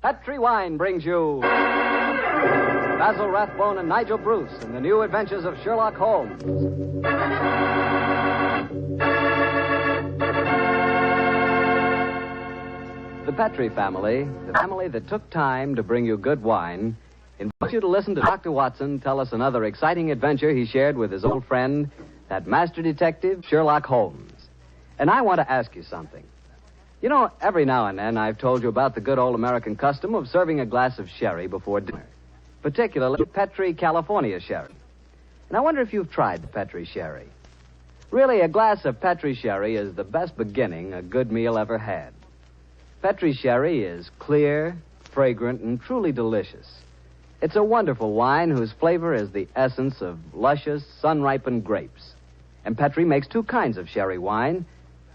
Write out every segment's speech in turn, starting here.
Petri Wine brings you Basil Rathbone and Nigel Bruce in the new adventures of Sherlock Holmes. The Petri family, the family that took time to bring you good wine, invites you to listen to Dr. Watson tell us another exciting adventure he shared with his old friend, that master detective, Sherlock Holmes. And I want to ask you something. You know, every now and then I've told you about the good old American custom of serving a glass of sherry before dinner, particularly Petri California sherry. And I wonder if you've tried the Petri sherry. Really, a glass of Petri sherry is the best beginning a good meal ever had. Petri sherry is clear, fragrant, and truly delicious. It's a wonderful wine whose flavor is the essence of luscious, sun-ripened grapes. And Petri makes two kinds of sherry wine,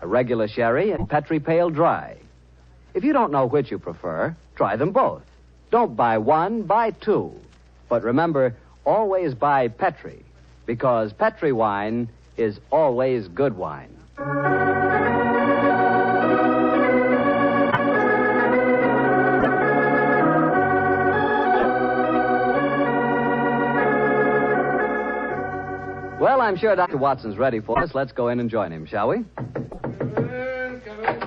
a regular sherry and Petri Pale Dry. If you don't know which you prefer, try them both. Don't buy one, buy two. But remember, always buy Petri, because Petri wine is always good wine. Well, I'm sure Dr. Watson's ready for us. Let's go in and join him, shall we?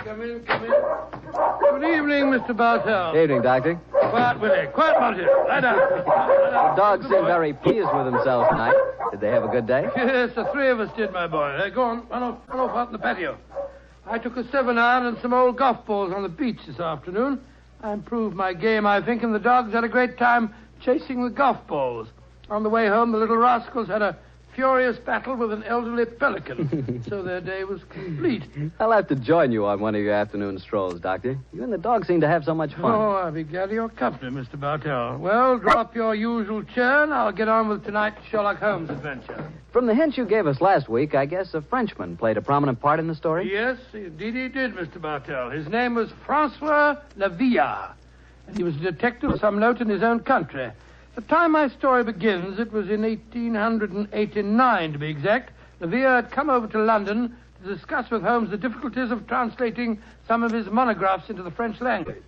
Come in. Good evening, Mr. Bartell. Evening, Doctor. Quiet, Willie. Quiet, Monty. Lie down. The dogs seem very pleased with themselves tonight. Did they have a good day? Yes, the three of us did, my boy. Go on. Run off out in the patio. I took a 7-iron and some old golf balls on the beach this afternoon. I improved my game, I think, and the dogs had a great time chasing the golf balls. On the way home, the little rascals had a furious battle with an elderly pelican, so their day was complete. I'll have to join you on one of your afternoon strolls, Doctor. You and the dog seem to have so much fun. Oh, I'll be glad of your company, Mr. Bartell. Well, draw up your usual chair, and I'll get on with tonight's Sherlock Holmes adventure. From the hints you gave us last week, I guess a Frenchman played a prominent part in the story? Yes, indeed he did, Mr. Bartell. His name was Francois Lavillard, and he was a detective of some note in his own country. The time my story begins, it was in 1889, to be exact. Lavillard had come over to London to discuss with Holmes the difficulties of translating some of his monographs into the French language.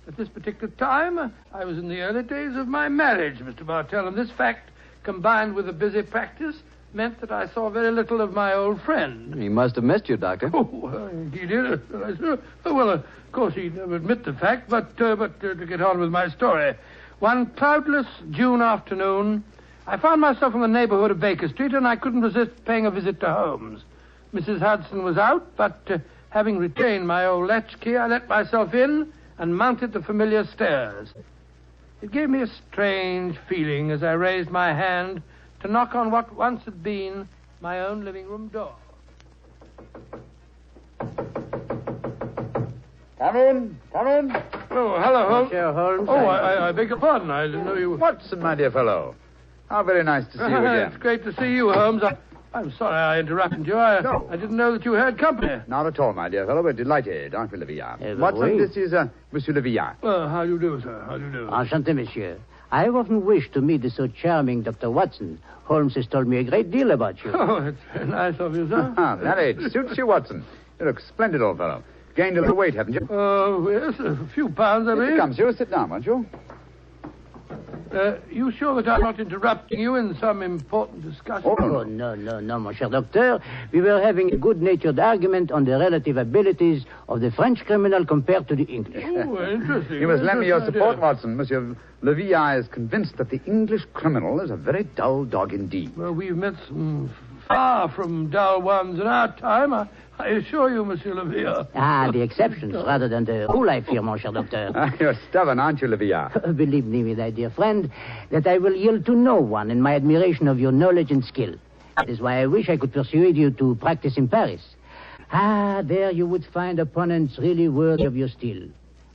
At this particular time, I was in the early days of my marriage, Mr. Bartell, and this fact, combined with a busy practice, meant that I saw very little of my old friend. He must have missed you, Doctor. Oh, he did. Well, of course, he'd never admit the fact, but to get on with my story. One cloudless June afternoon, I found myself in the neighborhood of Baker Street, and I couldn't resist paying a visit to Holmes. Mrs. Hudson was out, but having retained my old latchkey, I let myself in and mounted the familiar stairs. It gave me a strange feeling as I raised my hand to knock on what once had been my own living room door. Come in. Oh, hello, Holmes. Monsieur Holmes. Oh, I beg your pardon. I didn't know you were... Watson, my dear fellow. How very nice to see you again. It's great to see you, Holmes. I'm sorry I interrupted you. No. I didn't know that you had company. Not at all, my dear fellow. We're delighted, aren't we, Lavillard? Watson, Watson, this is Monsieur Lavillard. How do you do, sir? How do you do? Enchanté, monsieur. I have often wished to meet the so charming Dr. Watson. Holmes has told me a great deal about you. Oh, it's very nice of you, sir. That age suits you, Watson. You look splendid, old fellow. Gained a little weight, haven't you? Yes, a few pounds, I Here mean. it comes. You sit down, won't you? You sure that I'm not interrupting you in some important discussion? Oh, no, mon cher docteur. We were having a good-natured argument on the relative abilities of the French criminal compared to the English. Oh, interesting. You must lend me your Interesting support, idea. Watson. Monsieur Lavillard is convinced that the English criminal is a very dull dog indeed. Well, we've met some far from dull ones in our time. I assure you, Monsieur Lavillard. The exceptions rather than the rule, I fear, mon cher docteur. You're stubborn, aren't you, Lavillard? Believe me, my dear friend, that I will yield to no one in my admiration of your knowledge and skill. That is why I wish I could persuade you to practice in Paris. There you would find opponents really worthy of your steel.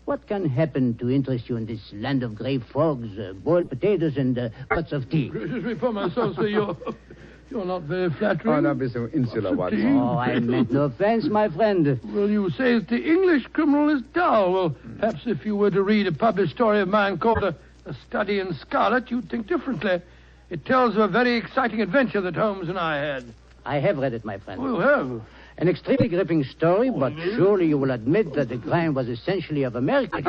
What can happen to interest you in this land of gray fogs, boiled potatoes, and pots of tea? Gracious me for myself, sir, you're not very flattering. Oh, don't be so insular, Watson. Oh, I meant no offense, my friend. Well, you say that the English criminal is dull. Well, perhaps if you were to read a published story of mine called A Study in Scarlet, you'd think differently. It tells of a very exciting adventure that Holmes and I had. I have read it, my friend. Oh, you have? An extremely gripping story, but surely you will admit that the crime was essentially of American.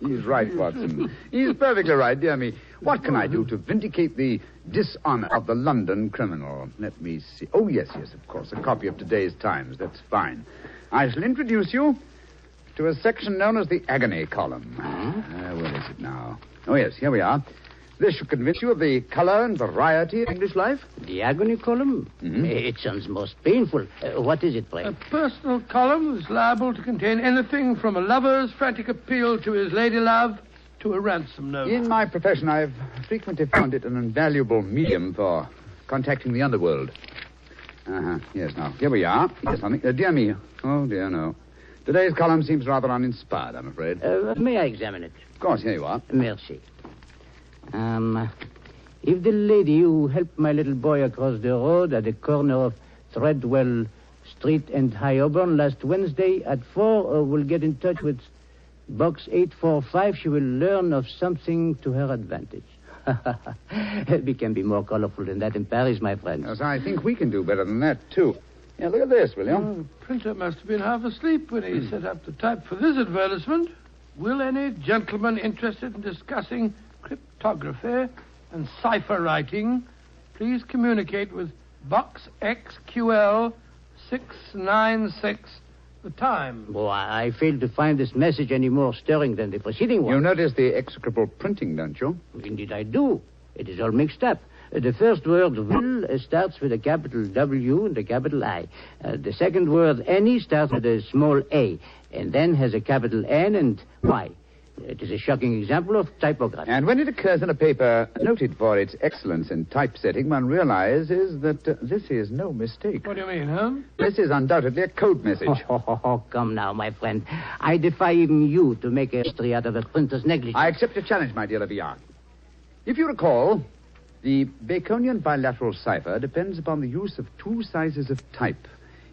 He's right, Watson. He's perfectly right, dear me. What can I do to vindicate the dishonor of the London criminal? Let me see. Oh, yes, of course. A copy of today's Times. That's fine. I shall introduce you to a section known as the agony column. Where is it now? Oh, yes, here we are. This should convince you of the color and variety of English life. The agony column? Mm-hmm. It sounds most painful. What is it, pray? A personal column is liable to contain anything from a lover's frantic appeal to his lady love to a ransom note. In my profession, I've frequently found it an invaluable medium for contacting the underworld. Yes, now, here we are. Here's something. Dear me. Oh, dear, no. Today's column seems rather uninspired, I'm afraid. May I examine it? Of course, here you are. Merci. If the lady who helped my little boy across the road at the corner of Threadwell Street and High Auburn last Wednesday at 4 will get in touch with Box 845, she will learn of something to her advantage. We can be more colorful than that in Paris, my friend. Yes, I think we can do better than that, too. Yeah, look at this, will you? The printer must have been half asleep when he set up the type for this advertisement. Will any gentleman interested in discussing cryptography and cipher writing please communicate with Box XQL 696, the time? Oh, I fail to find this message any more stirring than the preceding one. You notice the execrable printing, don't you? Indeed I do. It is all mixed up. The first word, will, starts with a capital W and a capital I. The second word, any, starts with a small a, and then has a capital N and Y. It is a shocking example of typography. And when it occurs in a paper noted for its excellence in typesetting, one realizes that this is no mistake. What do you mean, huh? This is undoubtedly a code message. Come now, my friend. I defy even you to make a history out of a printer's negligence. I accept your challenge, my dear Leviard. If you recall, the Baconian bilateral cipher depends upon the use of two sizes of type.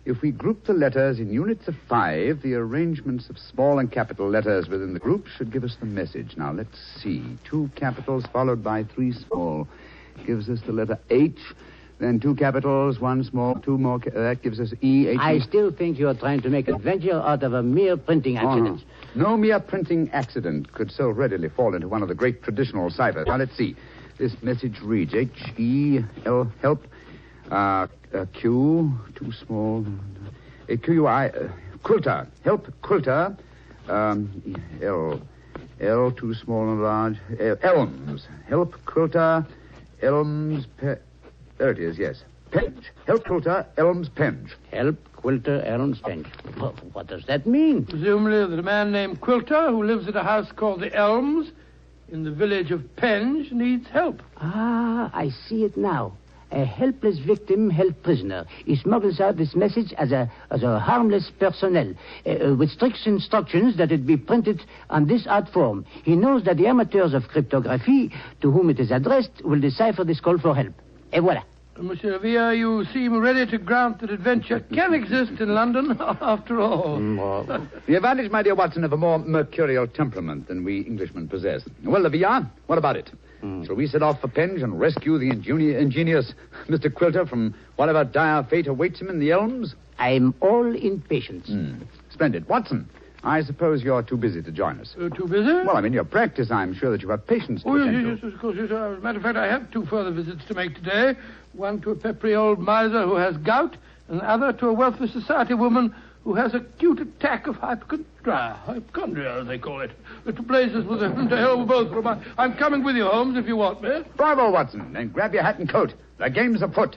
If we group the letters in units of 5, the arrangements of small and capital letters within the group should give us the message. Now, let's see. 2 capitals followed by 3 small gives us the letter H. Then 2 capitals, 1 small, 2 more. That gives us E. H. I still think you are trying to make a venture out of a mere printing accident. No mere printing accident could so readily fall into one of the great traditional ciphers. Now, let's see. This message reads H-E-L, help. Q, too small. Q-U-I, quilter. Help, quilter. L, too small and large. Elms. Help, quilter. Elms, there it is, yes. Penge. Help, quilter. Elms, penge. Help, quilter, Elms, penge. What does that mean? Presumably that a man named Quilter, who lives at a house called the Elms in the village of Penge, needs help. I see it now. A helpless victim held prisoner. He smuggles out this message as a harmless personnel, with strict instructions that it be printed on this art form. He knows that the amateurs of cryptography, to whom it is addressed, will decipher this call for help. Et voilà. Monsieur Villa, you seem ready to grant that adventure can exist in London, after all. The advantage, my dear Watson, of a more mercurial temperament than we Englishmen possess. Well, Leviard, what about it? Shall we set off for Penge and rescue the ingenious Mr. Quilter from whatever dire fate awaits him in the Elms? I'm all impatience. Splendid. Watson, I suppose you're too busy to join us. Too busy? Well, I'm in your practice. I'm sure that you have patience to attend to. Yes, of course. Yes. As a matter of fact, I have 2 further visits to make today. One to a peppery old miser who has gout, and the other to a wealthy society woman who has an acute attack of hypochondria, as they call it. To blazes with them, to hell with both of them. I'm coming with you, Holmes, if you want me. Bravo, Watson. Then grab your hat and coat. The game's afoot.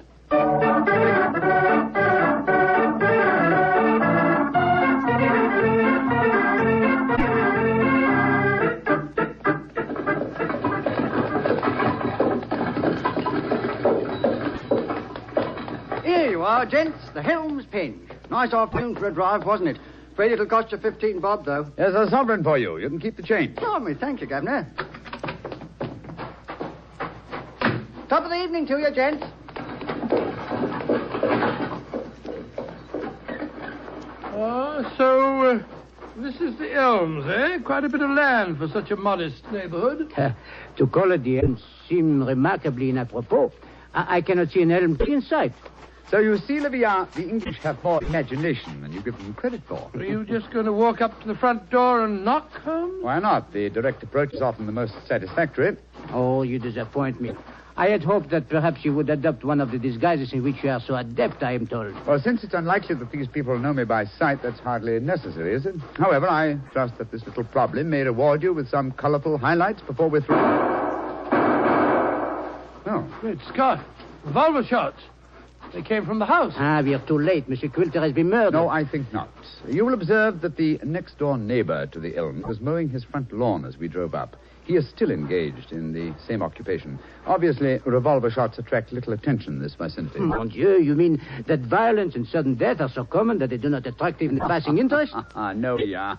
Here you are, gents. The Helms Penge. Nice afternoon for a drive, wasn't it? Afraid it'll cost you 15 bob, though. There's a sovereign for you. You can keep the change. Blimey, thank you, Governor. Top of the evening to you, gents. So this is the Elms, eh? Quite a bit of land for such a modest neighborhood. To call it the Elms seems remarkably inapropos. I cannot see an elm tree in sight. So you see, Olivia, the English have more imagination than you give them credit for. Are you just going to walk up to the front door and knock, Holmes? Why not? The direct approach is often the most satisfactory. Oh, you disappoint me. I had hoped that perhaps you would adopt one of the disguises in which you are so adept, I am told. Well, since it's unlikely that these people know me by sight, that's hardly necessary, is it? However, I trust that this little problem may reward you with some colorful highlights before we're through. Oh. Great Scott. Revolver shots. They came from the house. We are too late. Monsieur Quilter has been murdered. No, I think not. You will observe that the next-door neighbor to the Elms was mowing his front lawn as we drove up. He is still engaged in the same occupation. Obviously, revolver shots attract little attention in this vicinity. Mon Dieu, you mean that violence and sudden death are so common that they do not attract even the passing interest? No, yeah.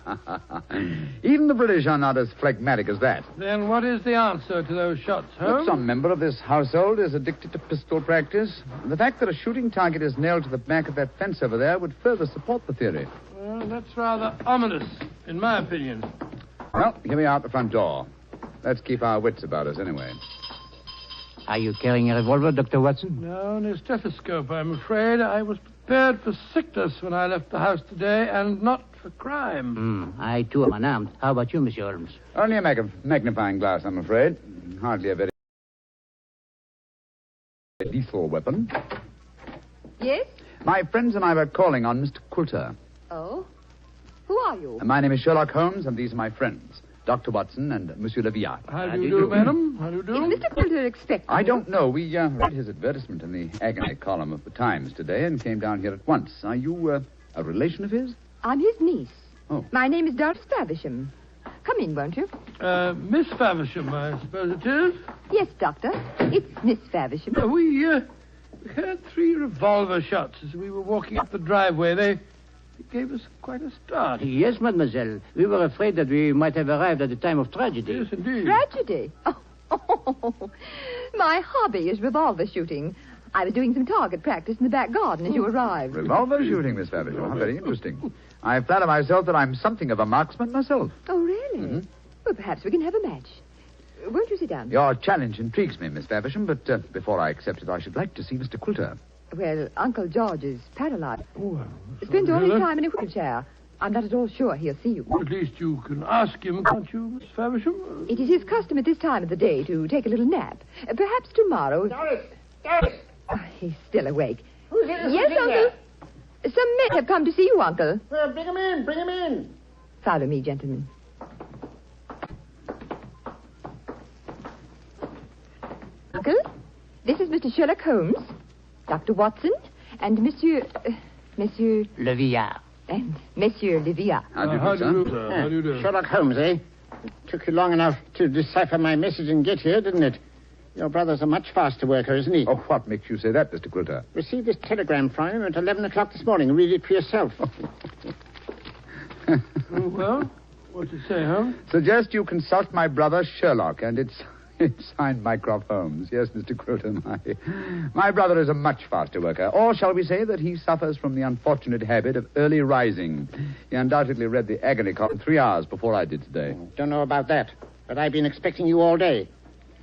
Even the British are not as phlegmatic as that. Then what is the answer to those shots, Look, Holmes? some member of this household is addicted to pistol practice. The fact that a shooting target is nailed to the back of that fence over there would further support the theory. Well, that's rather ominous, in my opinion. Well, here we are at the front door. Let's keep our wits about us anyway. Are you carrying a revolver, Dr. Watson? No, only a stethoscope, I'm afraid. I was prepared for sickness when I left the house today, and not for crime. I, too, am unarmed. How about you, Monsieur Holmes? Only a magnifying glass, I'm afraid. Hardly a very lethal weapon. Yes? My friends and I were calling on Mr. Quilter. Oh? Who are you? My name is Sherlock Holmes, and these are my friends, Dr. Watson and Monsieur Leviat. How do you do, madam? How do you do? Is Mr. Quilter expecting I you? don't know. We read his advertisement in the agony column of the Times today and came down here at once. Are you a relation of his? I'm his niece. Oh. My name is Doris Faversham. Come in, won't you? Miss Faversham, I suppose it is. Yes, Doctor. It's Miss Faversham. We heard 3 revolver shots as we were walking up the driveway. They gave us quite a start. Yes, mademoiselle. We were afraid that we might have arrived at the time of tragedy. Yes, indeed. Tragedy. Oh, my hobby is revolver shooting. I was doing some target practice in the back garden as you arrived. Revolver shooting, Miss Faversham. How very interesting. I flatter myself that I'm something of a marksman myself. Oh, really? Well, perhaps we can have a match. Won't you sit down? Your challenge intrigues me, Miss Faversham, but before I accept it, I should like to see Mr. Quilter. Well, Uncle George is paralyzed. Oh, well, Spends all his really? time in a wheelchair. I'm not at all sure he'll see you. At least you can ask him, can't you, Miss Faversham? It is his custom at this time of the day to take a little nap. Perhaps tomorrow... Doris! He's still awake. Who's in Yes, Uncle. Some men have come to see you, Uncle. Well, bring him in. Follow me, gentlemen. Uncle, this is Mr. Sherlock Holmes, Dr. Watson, and Monsieur Le Villard. and Monsieur Leviat. How do you How do, do you sir? do, sir? How do you do? Sherlock Holmes, eh? It took you long enough to decipher my message and get here, didn't it? Your brother's a much faster worker, isn't he? Oh, what makes you say that, Mr. Quilter? Received this telegram from him at 11 o'clock this morning. Read it for yourself. Oh, well, what do you say, Holmes? Suggest you consult my brother Sherlock, and it's signed Mycroft Holmes. Yes, Mr. Quilter, my brother is a much faster worker. Or shall we say that he suffers from the unfortunate habit of early rising. He undoubtedly read the agony column 3 hours before I did today. Don't know about that, but I've been expecting you all day.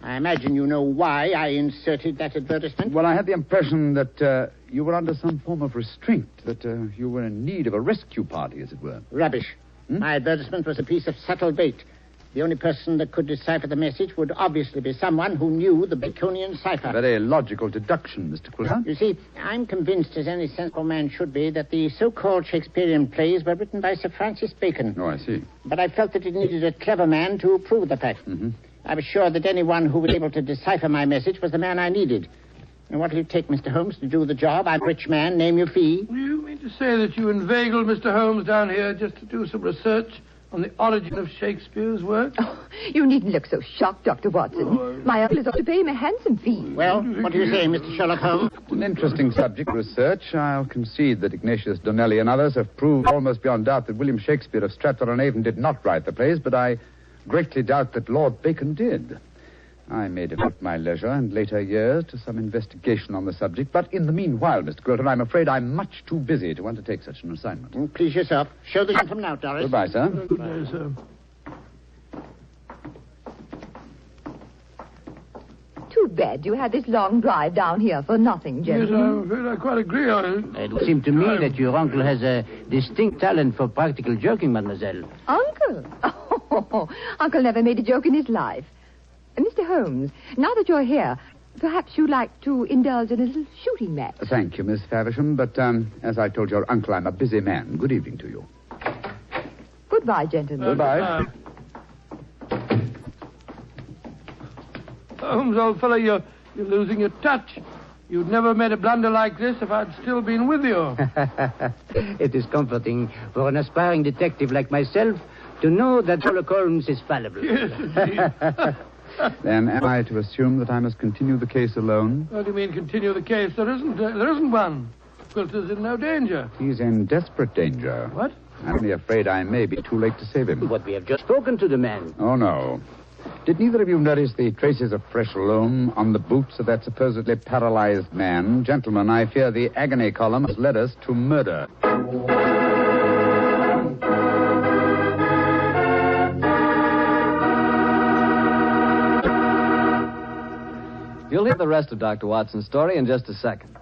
I imagine you know why I inserted that advertisement. Well, I had the impression that you were under some form of restraint, that you were in need of a rescue party, as it were. Rubbish. My advertisement was a piece of subtle bait. The only person that could decipher the message would obviously be someone who knew the Baconian Cipher. Very logical deduction, Mr. Quilter. You see, I'm convinced, as any sensible man should be, that the so-called Shakespearean plays were written by Sir Francis Bacon. Oh, I see. But I felt that it needed a clever man to prove the fact. I was sure that anyone who was able to decipher my message was the man I needed. And what will it take, Mr. Holmes, to do the job? I'm a rich man. Name your fee. You mean to say that you inveigled Mr. Holmes down here just to do some research on the origin of Shakespeare's work? Oh, you needn't look so shocked, Dr. Watson. My uncle is ought to pay him a handsome fee. Well, what do you say, Mr. Sherlock Holmes? An interesting subject, research. I'll concede that Ignatius Donnelly and others have proved almost beyond doubt that William Shakespeare of Stratford-on-Avon did not write the plays, but I greatly doubt that Lord Bacon did. I may devote my leisure and later years to some investigation on the subject, but in the meanwhile, Mr. Quilter, I'm afraid I'm much too busy to undertake such an assignment. Please yourself. Show the gentleman out, Doris. Goodbye, sir. Good day, sir. too bad you had this long drive down here for nothing, Yes, gentlemen. I'm afraid I quite agree on it. It would seem to me that your uncle has a distinct talent for practical joking, mademoiselle. Uncle? Oh, Uncle never made a joke in his life. Mr. Holmes, now that you're here, perhaps you'd like to indulge in a little shooting match. Thank you, Miss Faversham, but as I told your uncle, I'm a busy man. Good evening to you. Goodbye, gentlemen. Goodbye. Holmes, old fellow, you're losing your touch. You'd never made a blunder like this if I'd still been with you. It is comforting for an aspiring detective like myself to know that Sherlock Holmes is fallible. Yes, indeed. Then am I to assume that I must continue the case alone? What do you mean continue the case? There isn't one. Quilter's in no danger. He's in desperate danger. What? I'm only afraid I may be too late to save him. But we have just spoken to the man. Oh, no. Did neither of you notice the traces of fresh loam on the boots of that supposedly paralyzed man? Gentlemen, I fear the agony column has led us to murder. You'll hear the rest of Dr. Watson's story in just a second.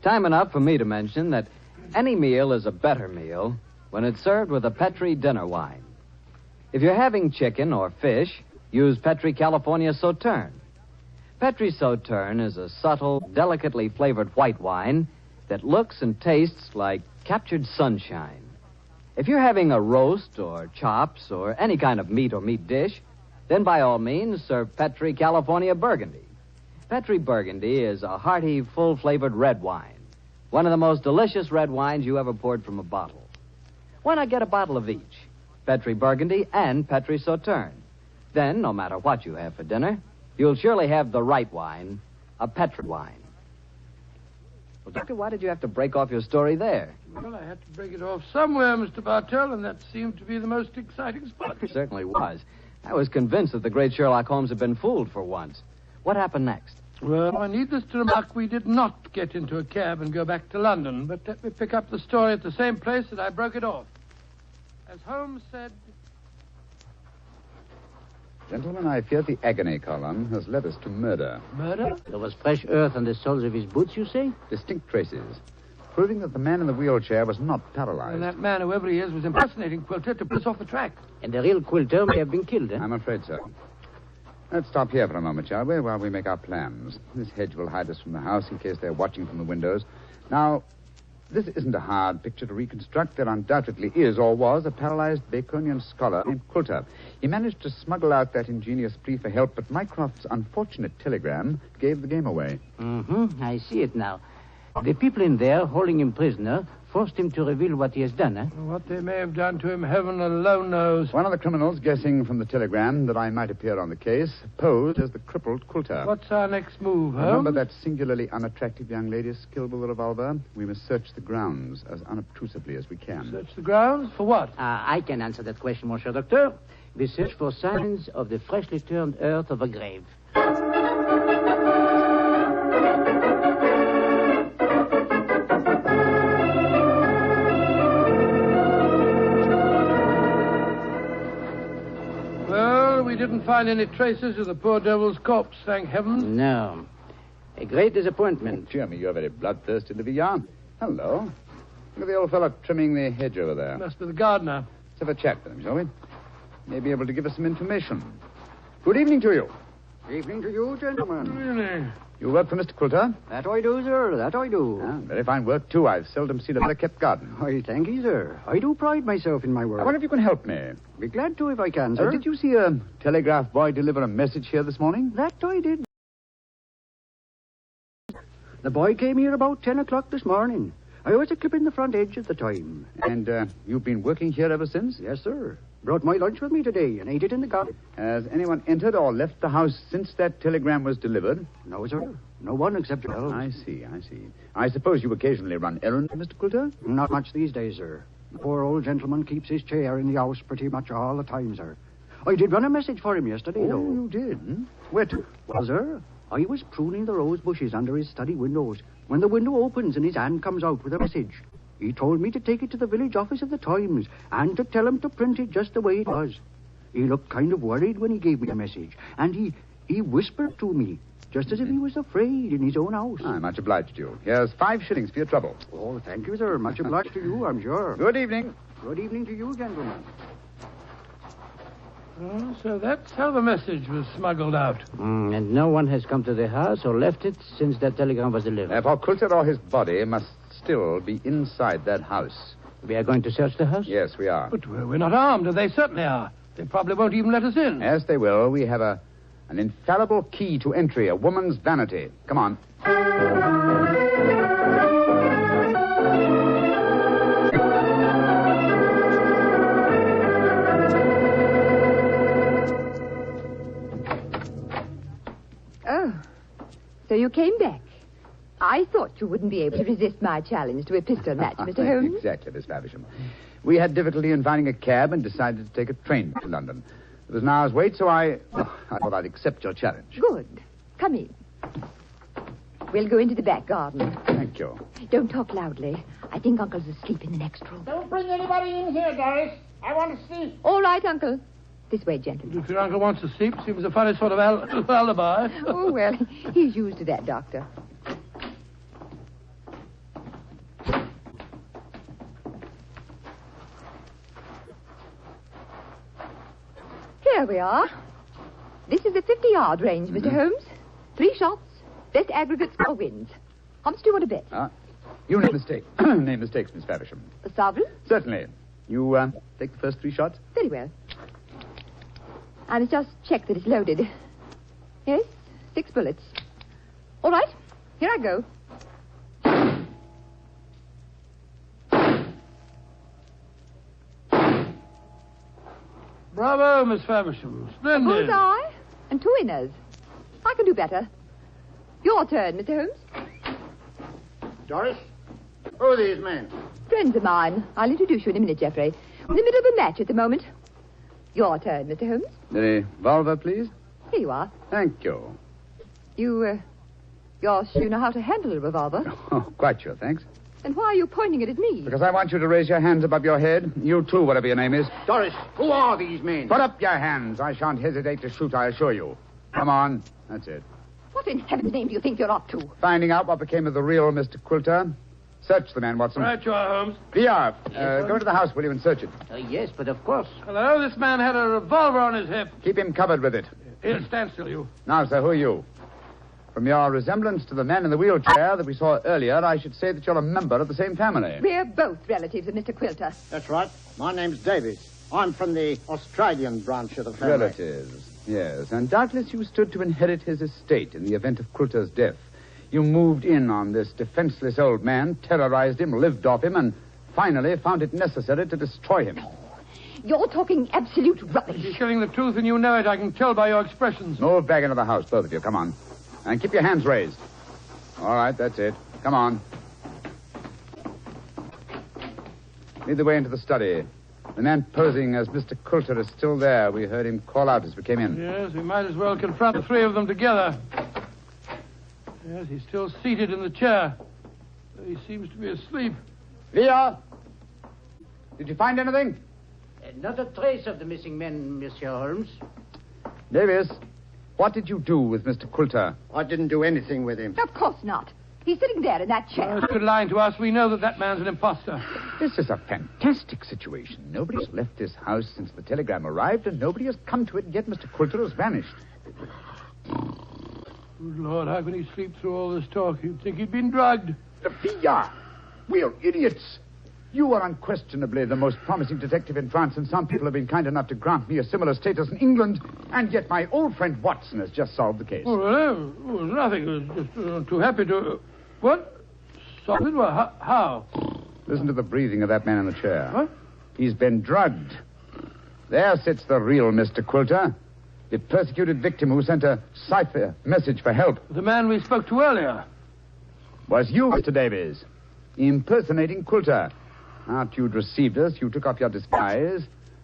Time enough for me to mention that any meal is a better meal when it's served with a Petri dinner wine. If you're having chicken or fish, use Petri California Sauterne. Petri Sauterne is a subtle, delicately flavored white wine that looks and tastes like captured sunshine. If you're having a roast or chops or any kind of meat or meat dish, then by all means serve Petri California Burgundy. Petri Burgundy is a hearty, full-flavored red wine. One of the most delicious red wines you ever poured from a bottle. Why not get a bottle of each? Petri Burgundy and Petri Sauterne. Then, no matter what you have for dinner, you'll surely have the right wine, a Petri wine. Well, Doctor, why did you have to break off your story there? Well, I had to break it off somewhere, Mr. Bartell, and that seemed to be the most exciting spot. It certainly was. I was convinced that the great Sherlock Holmes had been fooled for once. What happened next? Well, I need this to remark we did not get into a cab and go back to London, but let me pick up the story at the same place that I broke it off. As Holmes said... Gentlemen, I fear the agony column has led us to murder. Murder? There was fresh earth on the soles of his boots, you say? Distinct traces, proving that the man in the wheelchair was not paralyzed. And that man, whoever he is, was impersonating Quilter to put us off the track. And the real Quilter may have been killed, eh? I'm afraid so. Let's stop here for a moment, shall we, while we make our plans. This hedge will hide us from the house in case they're watching from the windows. Now, this isn't a hard picture to reconstruct. There undoubtedly is, or was, a paralyzed Baconian scholar named Quilter. He managed to smuggle out that ingenious plea for help, but Mycroft's unfortunate telegram gave the game away. Mm-hmm. I see it now. The people in there, holding him prisoner, forced him to reveal what he has done, eh? What they may have done to him, heaven alone knows. One of the criminals, guessing from the telegram that I might appear on the case, posed as the crippled Quilter. What's our next move, Holmes? Remember that singularly unattractive young lady skilled with a revolver? We must search the grounds as unobtrusively as we can. Search the grounds? For what? I can answer that question, Monsieur Docteur. We search for signs of the freshly turned earth of a grave. We didn't find any traces of the poor devil's corpse, thank heaven. No. A great disappointment. Dear me, you're very bloodthirsty, Livia. Hello. Look at the old fellow trimming the hedge over there. Must be the gardener. Let's have a chat with him, shall we? May be able to give us some information. Good evening to you. Evening to you, gentlemen. Really? You work for Mr. Quilter? That I do, sir. That I do. Very fine work, too. I've seldom seen a better-kept garden. I thank you, sir. I do pride myself in my work. I wonder if you can help me. Be glad to if I can, sir. Did you see a telegraph boy deliver a message here this morning? That I did. The boy came here about 10 o'clock this morning. I was a clipping the front edge at the time. And you've been working here ever since? Yes, sir. Brought my lunch with me today and ate it in the garden. Has anyone entered or left the house since that telegram was delivered? No, sir. No one except yourself. I see. I suppose you occasionally run errands, Mr. Quilter? Not much these days, sir. The poor old gentleman keeps his chair in the house pretty much all the time, sir. I did run a message for him yesterday, though. Oh, you did? Hmm? Where to? Well, sir, I was pruning the rose bushes under his study windows when the window opens and his hand comes out with a message. He told me to take it to the village office of the Times and to tell him to print it just the way it was. He looked kind of worried when he gave me the message, and he He whispered to me, just as if he was afraid in his own house. I'm much obliged to you. Here's 5 shillings for your trouble. Oh, thank you, sir. Much obliged to you, I'm sure. Good evening. Good evening to you, gentlemen. Oh, so that's how the message was smuggled out. And no one has come to the house or left it since that telegram was delivered. Therefore, Coulter or his body must still be inside that house. We are going to search the house? Yes, we are. But we're not armed, and they certainly are. They probably won't even let us in. Yes, they will. We have an infallible key to entry, a woman's vanity. Come on. Oh, so you came back. I thought you wouldn't be able to resist my challenge to a pistol match, Mr. Holmes. Exactly, Miss Faversham. We had difficulty in finding a cab and decided to take a train to London. There was an hour's wait, so I thought I'd accept your challenge. Good. Come in. We'll go into the back garden. Thank you. Don't talk loudly. I think Uncle's asleep in the next room. Don't bring anybody in here, Doris. I want to see. All right, Uncle. This way, gentlemen. If your uncle wants to sleep, seems a funny sort of alibi. Oh, well, he's used to that, Doctor. Here we are. This is a 50-yard range, Mr. Holmes. 3 shots, best aggregates or wins. How much do you want to bet? You name mistakes, Miss Faversham. A sovereign? Certainly. You take the first 3 shots? Very well. I must just check that it's loaded. Yes, 6 bullets. All right, here I go. Bravo, Miss Faversham. A Splendid. bullseye and 2 winners. I can do better. Your turn, Mr. Holmes. Doris, who are these men? Friends of mine. I'll introduce you in a minute, Geoffrey. We're in the middle of a match at the moment. Your turn, Mr. Holmes. The revolver, please. Here you are. Thank you. You're sure you know how to handle a revolver. Oh, quite sure, thanks. Then why are you pointing it at me? Because I want you to raise your hands above your head. You too, whatever your name is. Doris, who are these men? Put up your hands. I shan't hesitate to shoot, I assure you. Come on. That's it. What in heaven's name do you think you're up to? Finding out what became of the real Mr. Quilter. Search the man, Watson. Right you are, Holmes. Pierre, go into the house, will you, and search it. Yes, but of course. Hello, this man had a revolver on his hip. Keep him covered with it. Here, stand still, you. Now, sir, who are you? From your resemblance to the man in the wheelchair that we saw earlier, I should say that you're a member of the same family. We're both relatives of Mr. Quilter. That's right. My name's Davies. I'm from the Australian branch of the family. Relatives, yes. And doubtless you stood to inherit his estate in the event of Quilter's death. You moved in on this defenseless old man, terrorized him, lived off him, and finally found it necessary to destroy him. You're talking absolute rubbish. You're telling the truth and you know it. I can tell by your expressions. Move back into the house, both of you. Come on. And keep your hands raised. All right, that's it. Come on. Lead the way into the study. The man posing as Mr. Quilter is still there. We heard him call out as we came in. Yes, we might as well confront the 3 of them together. Yes, he's still seated in the chair. He seems to be asleep. Leah! Did you find anything? Not a trace of the missing men, Monsieur Holmes. Davis, what did you do with Mr. Quilter? I didn't do anything with him. Of course not. He's sitting there in that chair. It's good lying to us. We know that man's an imposter. This is a fantastic situation. Nobody's left this house since the telegram arrived, and nobody has come to it, and yet Mr. Quilter has vanished. Good Lord, how can he sleep through all this talk? You'd think he'd been drugged. Sophia! We're idiots. You are unquestionably the most promising detective in France, and some people have been kind enough to grant me a similar status in England, and yet my old friend Watson has just solved the case. Oh, well, it was nothing. I was just too happy to... What? Something? Well, how? Listen to the breathing of that man in the chair. What? He's been drugged. There sits the real Mr. Quilter, the persecuted victim who sent a cipher message for help. The man we spoke to earlier. Was you, Mr. Davies, impersonating Quilter. After you'd received us, you took off your disguise,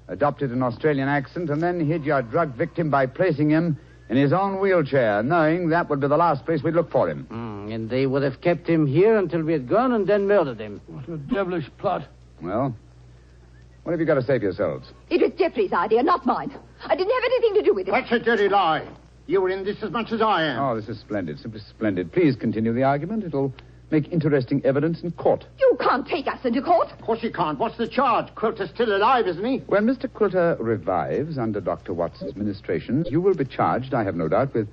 adopted an Australian accent, and then hid your drug victim by placing him in his own wheelchair, knowing that would be the last place we'd look for him. And they would have kept him here until we had gone and then murdered him. What a devilish plot. Well, what have you got to say for yourselves? It was Geoffrey's idea, not mine. I didn't have anything to do with it. That's a dirty lie. You were in this as much as I am. Oh, this is splendid, simply splendid. Please continue the argument. It'll make interesting evidence in court. You can't take us into court. Of course you can't. What's the charge? Quilter's still alive, isn't he? When Mr. Quilter revives under Dr. Watson's ministrations, you will be charged, I have no doubt, with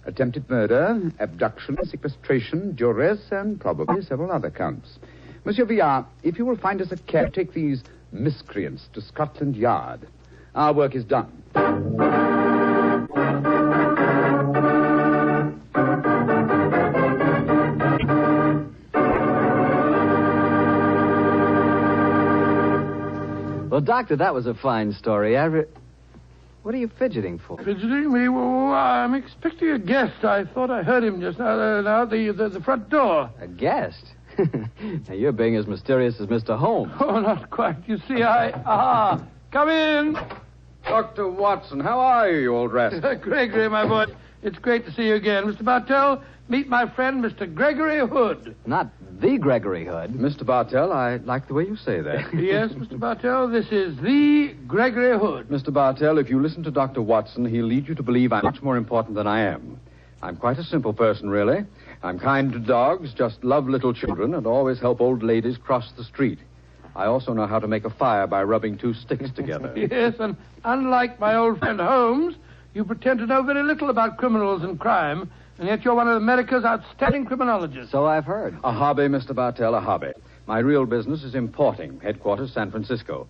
attempted murder, abduction, sequestration, duress, and probably several other counts. Monsieur Villard, if you will find us a cab, take these miscreants to Scotland Yard. Our work is done. Well, Doctor, that was a fine story. What are you fidgeting for? Fidgeting me? Well, I'm expecting a guest. I thought I heard him just now, the front door. A guest? Now, you're being as mysterious as Mr. Holmes. Oh, not quite. You see, come in. Dr. Watson, how are you, you old rascal? Gregory, my boy. It's great to see you again. Mr. Bartell, meet my friend, Mr. Gregory Hood. Not the Gregory Hood. Mr. Bartell, I like the way you say that. Yes, Mr. Bartell, this is the Gregory Hood. Mr. Bartell, if you listen to Dr. Watson, he'll lead you to believe I'm much more important than I am. I'm quite a simple person, really. I'm kind to dogs, just love little children, and always help old ladies cross the street. I also know how to make a fire by rubbing two sticks together. Yes, and unlike my old friend Holmes, you pretend to know very little about criminals and crime, and yet you're one of America's outstanding criminologists. So I've heard. A hobby, Mr. Bartell, a hobby. My real business is importing, headquarters San Francisco.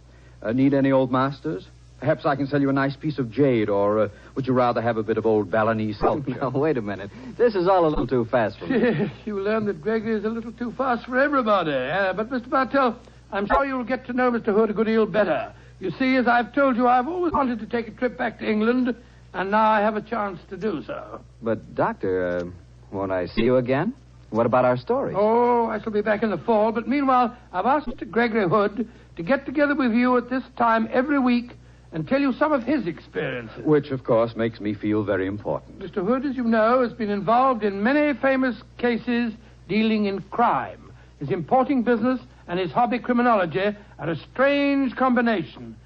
Need any old masters? Perhaps I can sell you a nice piece of jade, or would you rather have a bit of old Balinese sculpture? No, wait a minute. This is all a little too fast for me. Yes, you learn that Gregory is a little too fast for everybody. But, Mr. Bartell, I'm sure you'll get to know Mr. Hood a good deal better. You see, as I've told you, I've always wanted to take a trip back to England, and now I have a chance to do so. But, Doctor, won't I see you again? What about our story? Oh, I shall be back in the fall, but meanwhile, I've asked Mr. Gregory Hood to get together with you at this time every week and tell you some of his experiences. Which, of course, makes me feel very important. Mr. Hood, as you know, has been involved in many famous cases dealing in crime. His importing business and his hobby criminology are a strange combination.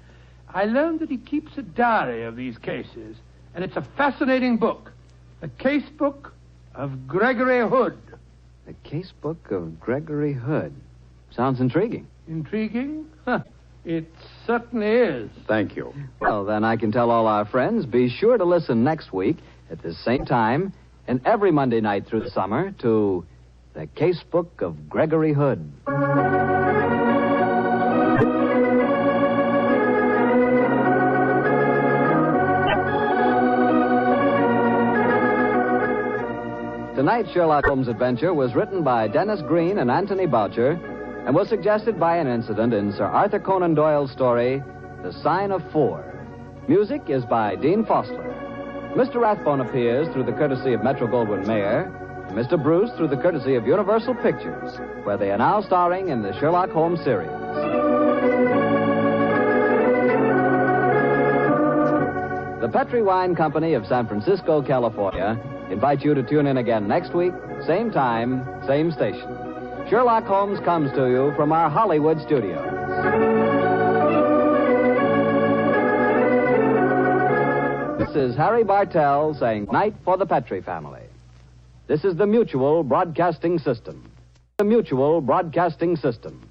I learned that he keeps a diary of these cases, and it's a fascinating book. The case book of Gregory Hood. The case book of Gregory Hood. Sounds intriguing. Intriguing? Huh. It certainly is. Thank you. Well, then I can tell all our friends, be sure to listen next week at the same time and every Monday night through the summer to The Case Book of Gregory Hood. Tonight's Sherlock Holmes adventure was written by Dennis Green and Anthony Boucher and was suggested by an incident in Sir Arthur Conan Doyle's story, The Sign of Four. Music is by Dean Fossler. Mr. Rathbone appears through the courtesy of Metro-Goldwyn-Mayer, and Mr. Bruce through the courtesy of Universal Pictures, where they are now starring in the Sherlock Holmes series. The Petri Wine Company of San Francisco, California, invite you to tune in again next week, same time, same station. Sherlock Holmes comes to you from our Hollywood studios. This is Harry Bartell saying night for the Petri family. This is the Mutual Broadcasting System. The Mutual Broadcasting System.